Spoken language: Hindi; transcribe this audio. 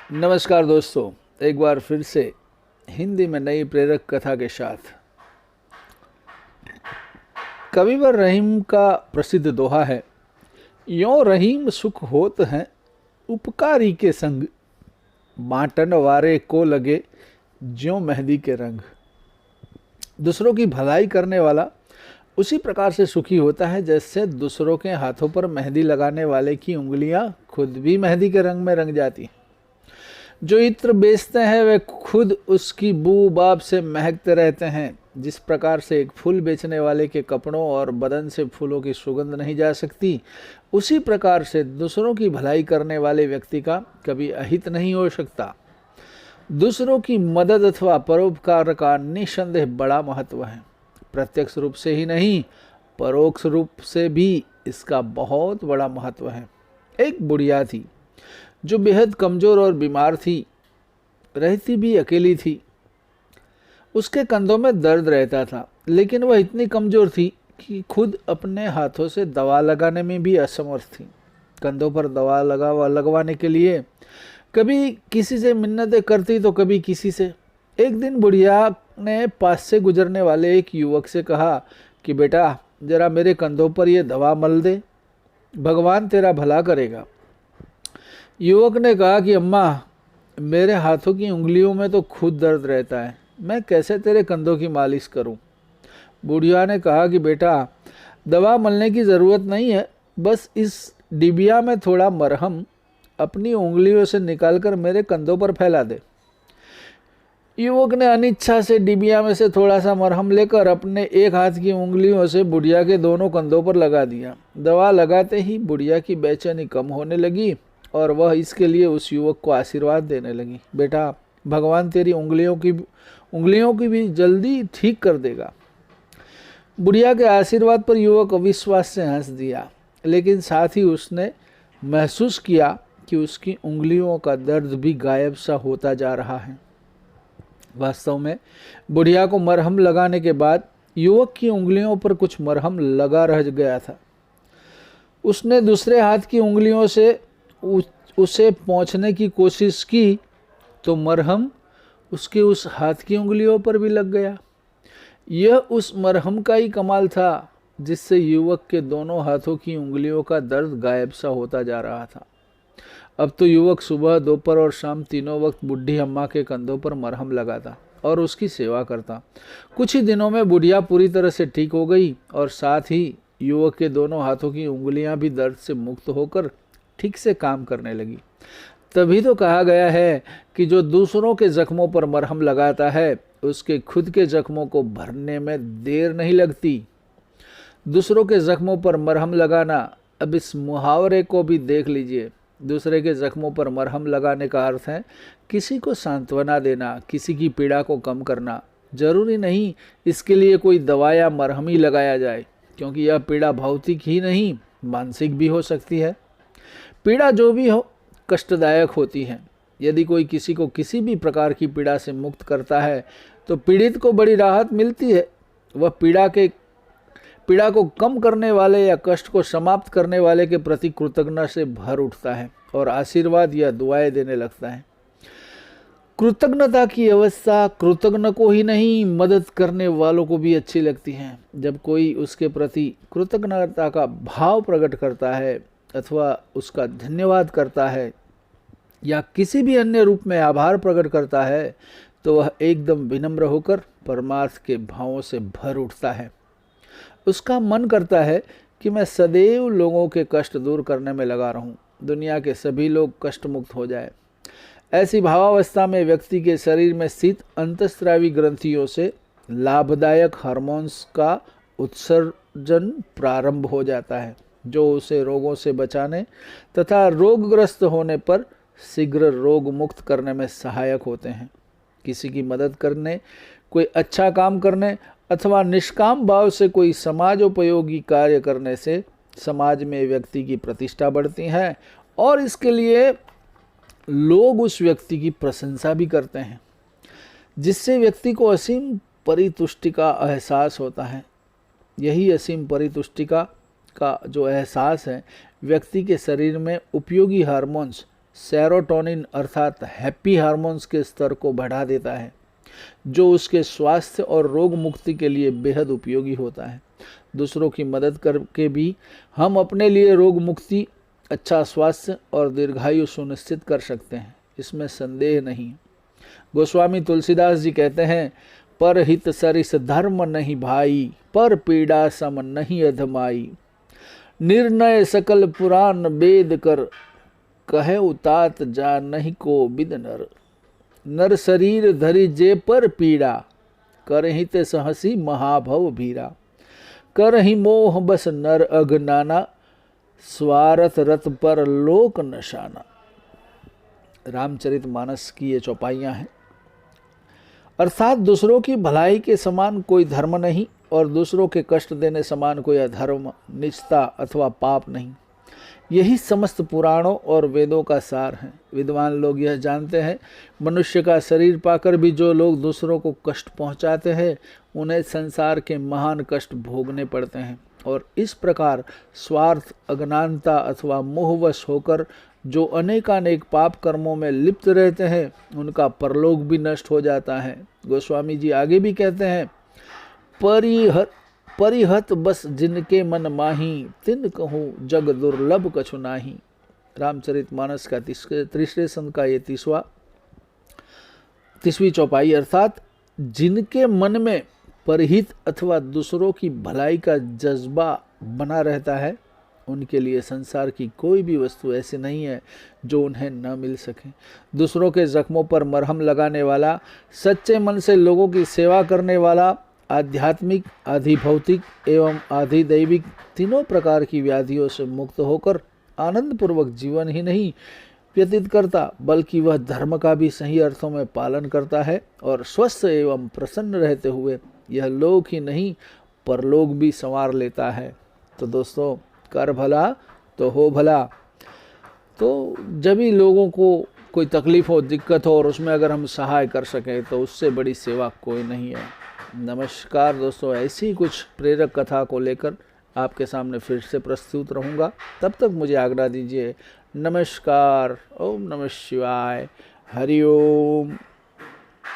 नमस्कार दोस्तों, एक बार फिर से हिंदी में नई प्रेरक कथा के साथ। कविवर रहीम का प्रसिद्ध दोहा है, यों रहीम सुख होत हैं उपकारी के संग, बांटन वारे को लगे ज्यों मेहंदी के रंग। दूसरों की भलाई करने वाला उसी प्रकार से सुखी होता है जैसे दूसरों के हाथों पर मेहंदी लगाने वाले की उंगलियां खुद भी मेहंदी के रंग में रंग जाती हैं। जो इत्र बेचते हैं वे खुद उसकी बू बाब से महकते रहते हैं। जिस प्रकार से एक फूल बेचने वाले के कपड़ों और बदन से फूलों की सुगंध नहीं जा सकती, उसी प्रकार से दूसरों की भलाई करने वाले व्यक्ति का कभी अहित नहीं हो सकता। दूसरों की मदद अथवा परोपकार का निसंदेह बड़ा महत्व है। प्रत्यक्ष रूप से ही नहीं, परोक्ष रूप से भी इसका बहुत बड़ा महत्व है। एक बुढ़िया थी जो बेहद कमजोर और बीमार थी, रहती भी अकेली थी। उसके कंधों में दर्द रहता था, लेकिन वह इतनी कमजोर थी कि खुद अपने हाथों से दवा लगाने में भी असमर्थ थी। कंधों पर दवा लगवाने के लिए कभी किसी से मिन्नतें करती तो कभी किसी से। एक दिन बुढ़िया ने पास से गुजरने वाले एक युवक से कहा कि बेटा, जरा मेरे कंधों पर यह दवा मल दे, भगवान तेरा भला करेगा। युवक ने कहा कि अम्मा, मेरे हाथों की उंगलियों में तो खुद दर्द रहता है, मैं कैसे तेरे कंधों की मालिश करूं। बुढ़िया ने कहा कि बेटा, दवा मलने की ज़रूरत नहीं है, बस इस डिबिया में थोड़ा मरहम अपनी उंगलियों से निकालकर मेरे कंधों पर फैला दे। युवक ने अनिच्छा से डिबिया में से थोड़ा सा मरहम लेकर अपने एक हाथ की उंगलियों से बुढ़िया के दोनों कंधों पर लगा दिया। दवा लगाते ही बुढ़िया की बेचैनी कम होने लगी और वह इसके लिए उस युवक को आशीर्वाद देने लगी। बेटा, भगवान तेरी उंगलियों की भी जल्दी ठीक कर देगा। बुढ़िया के आशीर्वाद पर युवक अविश्वास से हंस दिया, लेकिन साथ ही उसने महसूस किया कि उसकी उंगलियों का दर्द भी गायब सा होता जा रहा है। वास्तव में बुढ़िया को मरहम लगाने के बाद युवक की उंगलियों पर कुछ मरहम लगा रह गया था। उसने दूसरे हाथ की उंगलियों से उसे पोंछने की कोशिश की तो मरहम उसके उस हाथ की उंगलियों पर भी लग गया। यह उस मरहम का ही कमाल था जिससे युवक के दोनों हाथों की उंगलियों का दर्द गायब सा होता जा रहा था। अब तो युवक सुबह, दोपहर और शाम तीनों वक्त बुढ़ी अम्मा के कंधों पर मरहम लगाता और उसकी सेवा करता। कुछ ही दिनों में बुढ़िया पूरी तरह से ठीक हो गई और साथ ही युवक के दोनों हाथों की उंगलियां भी दर्द से मुक्त होकर ठीक से काम करने लगी। तभी तो कहा गया है कि जो दूसरों के जख्मों पर मरहम लगाता है उसके खुद के जख्मों को भरने में देर नहीं लगती। दूसरों के जख्मों पर मरहम लगाना, अब इस मुहावरे को भी देख लीजिए। दूसरे के जख्मों पर मरहम लगाने का अर्थ है किसी को सांत्वना देना, किसी की पीड़ा को कम करना। जरूरी नहीं इसके लिए कोई दवा या मरहम ही लगाया जाए, क्योंकि यह पीड़ा भौतिक ही नहीं, मानसिक भी हो सकती है। पीड़ा जो भी हो, कष्टदायक होती है। यदि कोई किसी को किसी भी प्रकार की पीड़ा से मुक्त करता है तो पीड़ित को बड़ी राहत मिलती है। वह पीड़ा को कम करने वाले या कष्ट को समाप्त करने वाले के प्रति कृतज्ञता से भर उठता है और आशीर्वाद या दुआएं देने लगता है। कृतज्ञता की अवस्था कृतज्ञ को ही नहीं, मदद करने वालों को भी अच्छी लगती है। जब कोई उसके प्रति कृतज्ञता का भाव प्रकट करता है अथवा उसका धन्यवाद करता है या किसी भी अन्य रूप में आभार प्रकट करता है तो वह एकदम विनम्र होकर परमार्थ के भावों से भर उठता है। उसका मन करता है कि मैं सदैव लोगों के कष्ट दूर करने में लगा रहूं, दुनिया के सभी लोग कष्ट मुक्त हो जाए। ऐसी भावावस्था में व्यक्ति के शरीर में स्थित अंतःस्रावी ग्रंथियों से लाभदायक हार्मोन्स का उत्सर्जन प्रारंभ हो जाता है, जो उसे रोगों से बचाने तथा रोगग्रस्त होने पर शीघ्र रोग मुक्त करने में सहायक होते हैं। किसी की मदद करने, कोई अच्छा काम करने अथवा निष्काम भाव से कोई समाजोपयोगी कार्य करने से समाज में व्यक्ति की प्रतिष्ठा बढ़ती है और इसके लिए लोग उस व्यक्ति की प्रशंसा भी करते हैं, जिससे व्यक्ति को असीम परितुष्टि का एहसास होता है। यही असीम परितुष्टि का जो एहसास है व्यक्ति के शरीर में उपयोगी हार्मोन्स सेरोटोनिन अर्थात हैप्पी हार्मोन्स के स्तर को बढ़ा देता है, जो उसके स्वास्थ्य और रोग मुक्ति के लिए बेहद उपयोगी होता है। दूसरों की मदद करके भी हम अपने लिए रोग मुक्ति, अच्छा स्वास्थ्य और दीर्घायु सुनिश्चित कर सकते हैं, इसमें संदेह नहीं। गोस्वामी तुलसीदास जी कहते हैं, पर हित सरिस धर्म नहीं भाई, पर पीड़ा सम नहीं अधमाई। निर्णय सकल पुराण वेद कर, कहे उतात जा नहीं को बिद नर। नर शरीर धरि जे पर पीड़ा, करहि ते सहसी महाभव भीरा। करहि मोह बस नर अगनाना, स्वार्थ रत पर लोक नशाना। रामचरितमानस की ये चौपाइयाँ हैं। अर्थात दूसरों की भलाई के समान कोई धर्म नहीं और दूसरों के कष्ट देने समान कोई अधर्म, नीचता अथवा पाप नहीं। यही समस्त पुराणों और वेदों का सार है। विद्वान लोग यह जानते हैं, मनुष्य का शरीर पाकर भी जो लोग दूसरों को कष्ट पहुंचाते हैं, उन्हें संसार के महान कष्ट भोगने पड़ते हैं। और इस प्रकार स्वार्थ, अज्ञानता अथवा मोहवश होकर जो अनेकानेक पाप कर्मों में लिप्त रहते हैं, उनका परलोक भी नष्ट हो जाता है। गोस्वामी जी आगे भी कहते हैं, परिहत बस जिनके मन माही, तिन कहूँ जग दुर्लभ कछु नाही। रामचरितमानस का तीसरे संत का ये तीसवीं चौपाई, अर्थात जिनके मन में परहित अथवा दूसरों की भलाई का जज्बा बना रहता है, उनके लिए संसार की कोई भी वस्तु ऐसी नहीं है जो उन्हें न मिल सके। दूसरों के जख्मों पर मरहम लगाने वाला, सच्चे मन से लोगों की सेवा करने वाला, आध्यात्मिक, आधिभौतिक एवं आधिदैविक तीनों प्रकार की व्याधियों से मुक्त होकर आनंद पूर्वक जीवन ही नहीं व्यतीत करता, बल्कि वह धर्म का भी सही अर्थों में पालन करता है और स्वस्थ एवं प्रसन्न रहते हुए यह लोक ही नहीं परलोक भी संवार लेता है। तो दोस्तों, कर भला तो हो भला। तो जब भी लोगों को कोई तकलीफ हो, दिक्कत हो और उसमें अगर हम सहाय कर सकें तो उससे बड़ी सेवा कोई नहीं है। नमस्कार दोस्तों, ऐसी कुछ प्रेरक कथा को लेकर आपके सामने फिर से प्रस्तुत रहूँगा। तब तक मुझे आज्ञा दीजिए। नमस्कार। ओम नमः शिवाय। हरि ओम।